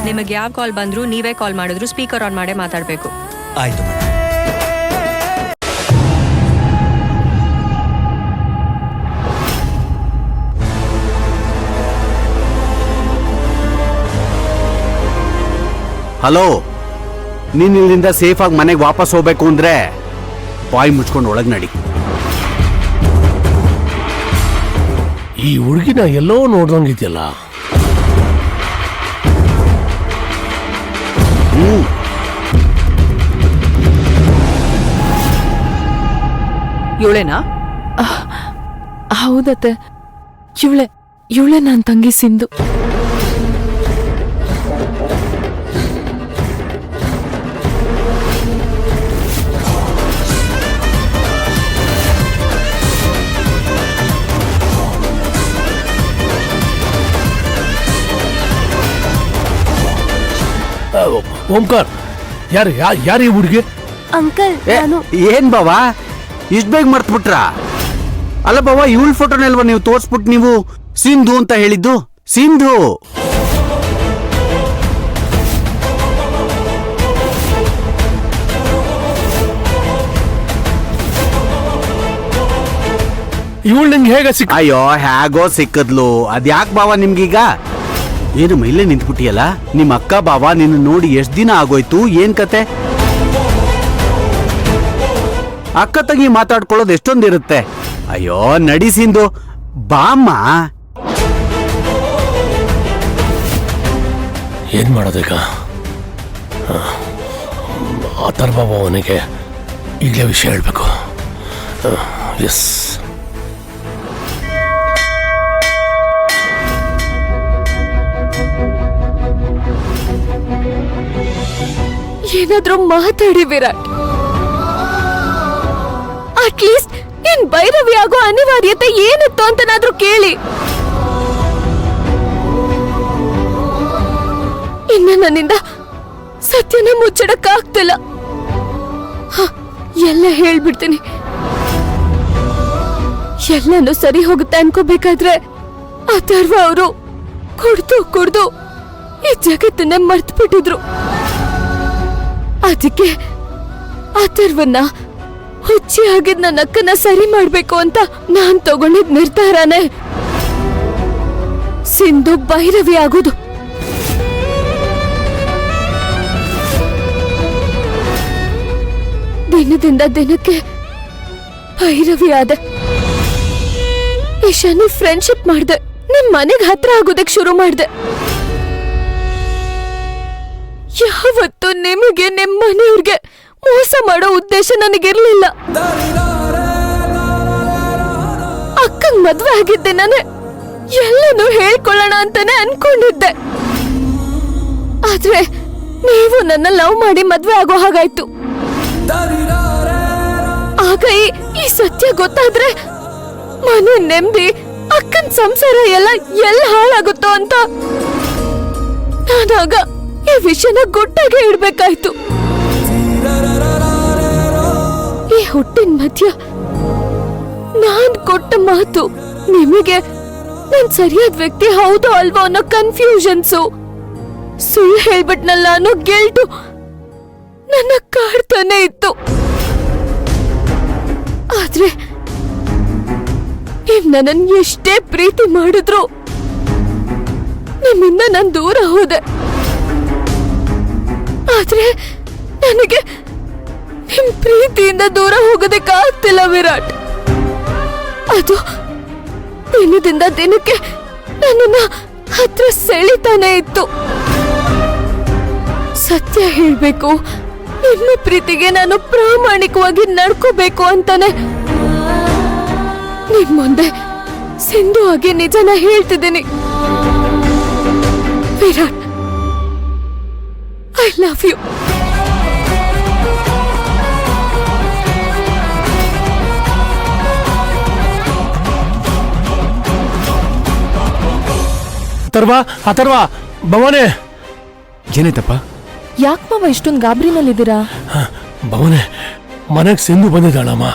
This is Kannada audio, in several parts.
ನಿಮಗೆ ಯಾವ ಕಾಲ್ ಬಂದ್ರು ನೀವೇ ಕಾಲ್ ಮಾಡಿದ್ರು ಸ್ಪೀಕರ್ ಆನ್ ಮಾಡೇ ಮಾತಾಡಬೇಕು. ಆಯ್ತು. ಹಲೋ, ನೀನ್ ಇಲ್ಲಿಂದ ಸೇಫ್ ಆಗಿ ಮನೆಗೆ ವಾಪಸ್ ಹೋಗ್ಬೇಕು ಅಂದ್ರೆ ಬಾಯಿ ಮುಚ್ಕೊಂಡು ಒಳಗ್ ನಡಿ. ಈ ಹುಡುಗಿನ ಎಲ್ಲೋ ನೋಡ್ದಂಗಿದ್ಯಲ್ಲ. ಇವಳೇನಾ? ಹೌದತ್ತೆ, ಇವಳೆ ನನ್ನ ತಂಗಿ ಸಿಂಧು. ಓಂಕಾರ್, ಯಾರು ಈ ಹುಡುಗಿ? ಅಂಕಲ್, ಏನ್ ಬಾವಾ ಇಷ್ಟ ಬೇಗ ಮರ್ತ್ಬಿಟ್ರ? ಅಲ್ಲ ಬಾವಾ, ಇವಳ ಫೋಟೋನಲ್ವಾ ನೀವು ತೋರ್ಸ್ಬಿಟ್ಟು ನೀವು ಸಿಂಧು ಅಂತ ಹೇಳಿದ್ದು? ಸಿಂಧು ಇವಳು ನಿಂಗೆ ಹೇಗ ಸಿಕ್ಕ? ಅಯ್ಯೋ, ಹೇಗೋ ಸಿಕ್ಕದ್ಲು. ಅದ್ಯಾಕ್ ಬಾವಾ ನಿಮ್ಗೀಗ? ಏನು ಮೈಲೇ ನಿಂತ್ಬಿಟ್ಟಿಯಲ್ಲ? ನಿಮ್ ಅಕ್ಕ ಬಾವ ನಿನ್ನ ನೋಡಿ ಎಷ್ಟ್ ದಿನ ಆಗೋಯ್ತು? ಏನ್ ಕತೆ? ಅಕ್ಕ ತಂಗಿ ಮಾತಾಡ್ಕೊಳ್ಳೋದು ಎಷ್ಟೊಂದಿರುತ್ತೆ. ಅಯ್ಯೋ ನಡಿಸಿಂದು ಬಾಮ್ಮ. ಏನ್ ಮಾಡೋದೀಗ? ಅಥರ್ವ ಅವನಿಗೆ ಈಗಲೇ ವಿಷಯ ಹೇಳ್ಬೇಕು. ಎಸ್, ಏನಾದ್ರೂ ಮಾತಾಡಿ ವಿರಾಟ್. ಅಟ್ಲೀಸ್ಟ್ ನಿನ್ ಭೈರವಿ ಆಗೋ ಅನಿವಾರ್ಯತೆ ಏನಿತ್ತು ಅಂತನಾದ್ರೂ ಕೇಳಿ. ಇನ್ನ ನನ್ನಿಂದ ಸತ್ಯನ ಮುಚ್ಚಡಕ್ಕಾಗ್ತಿಲ್ಲ. ಎಲ್ಲ ಹೇಳ್ಬಿಡ್ತೀನಿ. ಎಲ್ಲನೂ ಸರಿ ಹೋಗುತ್ತೆ ಅನ್ಕೋಬೇಕಾದ್ರೆ ಅಥರ್ವ ಅವರು ಕುಡ್ದು ಈ ಜಗತ್ತನ್ನೇ ಮರ್ತು ಬಿಟ್ಟಿದ್ರು. ಅದಕ್ಕೆ ಅಥರ್ವನ್ನ ಹುಚ್ಚಿ ಆಗಿದ್ ನನ್ನ ಅಕ್ಕನ ಸರಿ ಮಾಡ್ಬೇಕು ಅಂತ ನಾನ್ ತಗೊಂಡಿದ್ ನಿರ್ಧಾರನೇ ಸಿಂಧು ಭೈರವಿ ಆಗೋದು. ದಿನದಿಂದ ದಿನಕ್ಕೆ ಭೈರವಿ ಆದೆ. ಈಶಾನಿ ಫ್ರೆಂಡ್ಶಿಪ್ ಮಾಡ್ದೆ. ನಿಮ್ ಮನೆಗ್ ಹತ್ರ ಆಗೋದಕ್ ಶುರು ಮಾಡ್ದೆ. ಯಾವತ್ತು ನಿಮಗೆ ನಿಮ್ಮ ಮನೆಯವ್ರಿಗೆ ಮೋಸ ಮಾಡೋ ಉದ್ದೇಶ ನನಗಿರ್ಲಿಲ್ಲ. ಅಕ್ಕಂಗ್ ಮದ್ವೆ ಆಗಿದ್ದೆ ನಾನೇ ಎಲ್ಲನೂ ಹೇಳ್ಕೊಳ್ಳೋಣ ಅಂತಾನೆ ಅನ್ಕೊಂಡಿದ್ದೆ. ಆದ್ರೆ ನೀವು ನನ್ನ ಲವ್ ಮಾಡಿ ಮದ್ವೆ ಆಗೋ ಹಾಗಾಯ್ತು. ಆಗ ಈ ಸತ್ಯ ಗೊತ್ತಾದ್ರೆ ಮನೆ ನೆಮ್ಮದಿ, ಅಕ್ಕನ ಸಂಸಾರ ಎಲ್ಲ ಹಾಳಾಗುತ್ತೋ ಅಂತ ನಾನಾಗ ಈ ವಿಷಯನ ಗುಟ್ಟಾಗೆ ಇಡ್ಬೇಕಾಯ್ತು. ಈ ಹುಟ್ಟಿನ ಮಧ್ಯ ನಾನ್ ಕೊಟ್ಟ ಮಾತು ನಿಮಗೆ ನಾನ್ ಸರಿಯಾದ ವ್ಯಕ್ತಿ ಹೌದೋ ಅಲ್ವೋ ಅನ್ನೋ ಕನ್ಫ್ಯೂಷನ್ಸು, ಸುಳ್ಳು ಹೇಳ್ಬಿಟ್ನಲ್ಲ ಅನ್ನೋ ಗಿಲ್ಟು ನನ್ನ ಕಾಡ್ತಾನೆ ಇತ್ತು. ಆದ್ರೆ ನೀವ್ ನನ್ನನ್ನು ಎಷ್ಟೇ ಪ್ರೀತಿ ಮಾಡಿದ್ರು ನಿಮ್ಮಿಂದ ನಾನ್ ದೂರ ಹೋದೆ. ಆದ್ರೆ ನನಗೆ ನಿಮ್ ಪ್ರೀತಿಯಿಂದ ದೂರ ಹೋಗೋದಕ್ಕಾಗ್ತಿಲ್ಲ ವಿರಾಟ್. ಅದು ದಿನದಿಂದ ದಿನಕ್ಕೆ ನನ್ನನ್ನ ಹತ್ರ ಸೆಳಿತಾನೆ ಇತ್ತು. ಸತ್ಯ ಹೇಳ್ಬೇಕು, ನಿಮ್ಮ ಪ್ರೀತಿಗೆ ನಾನು ಪ್ರಾಮಾಣಿಕವಾಗಿ ನಡ್ಕೋಬೇಕು ಅಂತಾನೆ ನಿಮ್ ಮುಂದೆ ಸಿಂಧು ಆಗಿ ನಿಜನ ಹೇಳ್ತಿದ್ದೀನಿ. Virat, I love you. Atharva ಭವನೆ. ಏನಾಯ್ತಪ್ಪ? ಯಾಕೆ ಮಾವ ಇಷ್ಟೊಂದು ಗಾಬರಿನಲ್ಲಿದ್ದೀರಾ? ಭವನೆ, ಮನೆಗೆ ಸಿಂಧು ಬಂದಿದ್ದಾಳಮ್ಮ.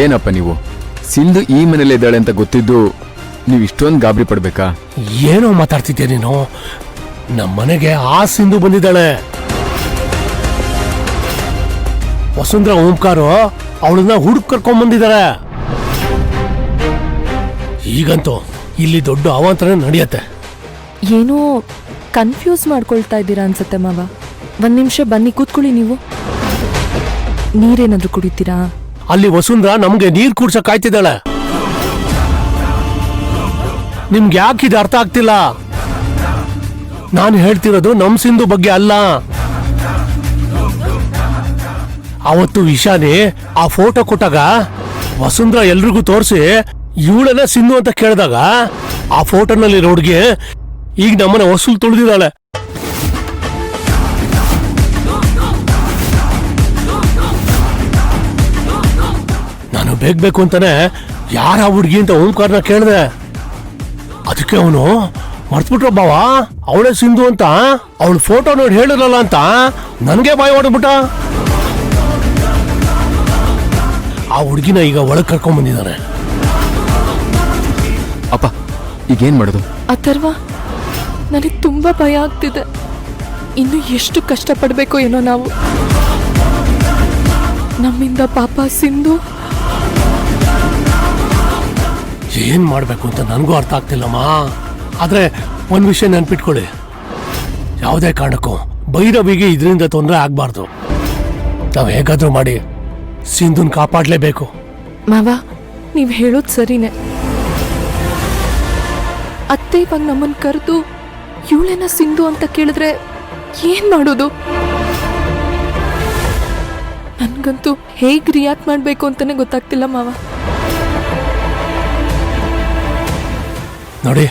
ಏನಪ್ಪ ನೀವು ಸಿಂಧು ಈ ಮನೇಲಿ ಇದ್ದಾಳೆ ಅಂತ ಗೊತ್ತಿದ್ದು ನೀವು ಇಷ್ಟೊಂದು ಗಾಬರಿ ಪಡ್ಬೇಕಾ? ಏನೋ ಮಾತಾಡ್ತಿದ್ಯಾ ನೀನು? ನಮ್ಮ ಮನೆಗೆ ಆ ಸಿಂಧು ಬಂದಿದ್ದಾಳೆ. ವಸುಂಧರಾ ಓಂಕಾರು ಅವಳನ್ನ ಹುಡುಕ್ ಕರ್ಕೊಂಡ್ ಬಂದಿದ್ದಾರೆ. ಈಗಂತೂ ಇಲ್ಲಿ ದೊಡ್ಡ ಅವಾಂತರ ನಡೆಯತ್ತೆ. ಏನೋ ಕನ್ಫ್ಯೂಸ್ ಮಾಡ್ಕೊಳ್ತಾ ಇದ್ದೀರಾ ಅನ್ಸತ್ತೆ ಮಾವ. ಒಂದ್ ನಿಮಿಷ ಬನ್ನಿ ಕೂತ್ಕೊಳ್ಳಿ. ನೀವು ನೀರೇನಾದ್ರೂ ಕುಡಿತೀರಾ? ಅಲ್ಲಿ ವಸುಂಧರಾ ನಮ್ಗೆ ನೀರ್ ಕುಡ್ಸಕ್ ಕಾಯ್ತಿದ್ದಾಳೆ. ನಿಮ್ಗೆ ಯಾಕಿದು ಅರ್ಥ ಆಗ್ತಿಲ್ಲ? ನಾನು ಹೇಳ್ತಿರೋದು ನಮ್ ಸಿಂಧು ಬಗ್ಗೆ ಅಲ್ಲ. ಅವತ್ತು ಇಶಾನಿ ಆ ಫೋಟೋ ಕೊಟ್ಟಾಗ ವಸುಂಧರಾ ಎಲ್ರಿಗೂ ತೋರಿಸಿ ಇವಳನ್ನ ಸಿಂಧು ಅಂತ ಕೇಳಿದಾಗ ಆ ಫೋಟೋನಲ್ಲಿ ಹುಡುಗಿ ಈಗ ನಮ್ಮನೆ ವಸೂಲ್ ತುಳಿದಿದ್ದಾಳೆ. ನಾನು ಬೇಕು ಅಂತಾನೆ ಯಾರ ಹುಡುಗಿ ಅಂತ ಓಂಕಾರನ ಕೇಳಿದೆ. ಅದಕ್ಕೆ ಅವನು ಮರ್ತ್ಬಿಟ್ರ ಬಾವ ಅವಳೇ ಸಿಂಧು ಅಂತ. ಅವಳ ಫೋಟೋ ನೋಡಿ ಹೇಳಿರಲ್ಲ ಅಂತ ನನಗೆ ಬಾಯ್ ಹೊಡ್ಬಿಟ್ಟ. ಆ ಹುಡುಗಿನ ಈಗ ಒಳಗೆ ಕರ್ಕೊಂಡ್ ಬಂದಿದ್ದಾನೆ. ಅಪ್ಪ ಈಗೇನ್ ಮಾಡೋದು? ಅಥರ್ವ, ನನಗೆ ತುಂಬಾ ಭಯ ಆಗ್ತಿದೆ. ಇನ್ನು ಎಷ್ಟು ಕಷ್ಟಪಡ್ಬೇಕು ಏನೋ ನಾವು. ನಮ್ಮಿಂದ ಪಾಪ ಸಿಂಧು. ಏನ್ ಮಾಡ್ಬೇಕು ಅಂತ ನನಗೂ ಅರ್ಥ ಆಗ್ತಿಲ್ಲಮ್ಮ. ಆದ್ರೆ ಒಂದ್ ವಿಷಯ ನೆನ್ಪಿಟ್ಕೊಳ್ಳಿ, ಯಾವುದೇ ಕಾರಣಕ್ಕೂ ಭೈರವಿಗೆ ಇದರಿಂದ ತೊಂದರೆ ಆಗ್ಬಾರ್ದು. ನಾವ್ ಹೇಗಾದ್ರೂ ಮಾಡಿ ಸಿಂಧುನ್ ಕಾಪಾಡ್ಲೇಬೇಕು. ಮಾವ, ನೀವ್ ಹೇಳೋದ್ ಸರಿನೇ. ಅತ್ತೆ ಇವಾಗ ನಮ್ಮನ್ ಕರೆದು ಇವಳೇನ ಸಿಂಧು ಅಂತ ಕೇಳಿದ್ರೆ ಏನ್ ಮಾಡೋದು? ನನ್ಗಂತೂ ಹೇಗ್ ರಿಯಾಕ್ಟ್ ಮಾಡ್ಬೇಕು ಅಂತಾನೆ ಗೊತ್ತಾಗ್ತಿಲ್ಲ ಮಾವ. ನೋಡಿ,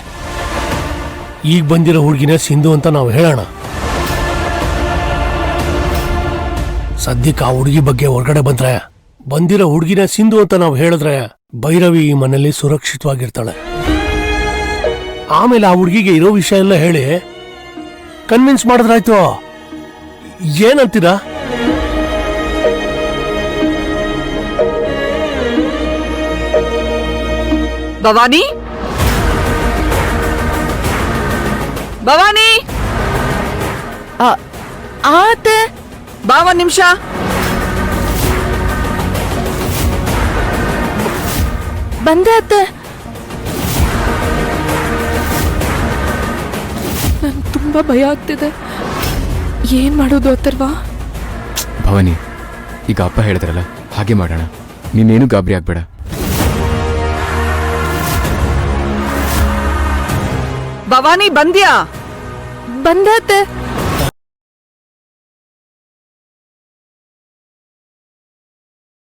ಈಗ ಬಂದಿರೋ ಹುಡುಗಿನ ಸಿಂಧು ಅಂತ ನಾವು ಹೇಳೋಣ. ಸದ್ಯಕ್ಕೆ ಆ ಹುಡುಗಿ ಬಗ್ಗೆ ಹೊರಗಡೆ ಬಂದಿರೋ ಹುಡುಗಿನ ಸಿಂಧು ಅಂತ ನಾವು ಹೇಳಿದ್ರೆ ಭೈರವಿ ಈ ಮನೆಯಲ್ಲಿ ಸುರಕ್ಷಿತವಾಗಿರ್ತಾಳೆ. ಆಮೇಲೆ ಆ ಹುಡುಗಿಗೆ ಇರೋ ವಿಷಯ ಎಲ್ಲ ಹೇಳಿ ಕನ್ವಿನ್ಸ್ ಮಾಡಿದ್ರಾಯ್ತು. ಏನಂತೀರಾ? ಭವಾನಿ, ಭವಾನಿ, ಆತೆ ಬಾ ಒಂದ್ ನಿಮಿಷ. ಬಂದೆ ಅತ್ತೆ. ನನ್ ತುಂಬಾ ಭಯ ಆಗ್ತಿದೆ. ಏನ್ ಮಾಡೋದು ಅಥರ್ವ? ಭವಾನಿ, ಈಗ ಅಪ್ಪ ಹೇಳಿದ್ರಲ್ಲ ಹಾಗೆ ಮಾಡೋಣ. ನೀನೇನು ಗಾಬರಿ ಆಗ್ಬೇಡ. ಭವಾನಿ, ಬಂದ್ಯಾ? ಬಂದೆ ಅತ್ತೆ.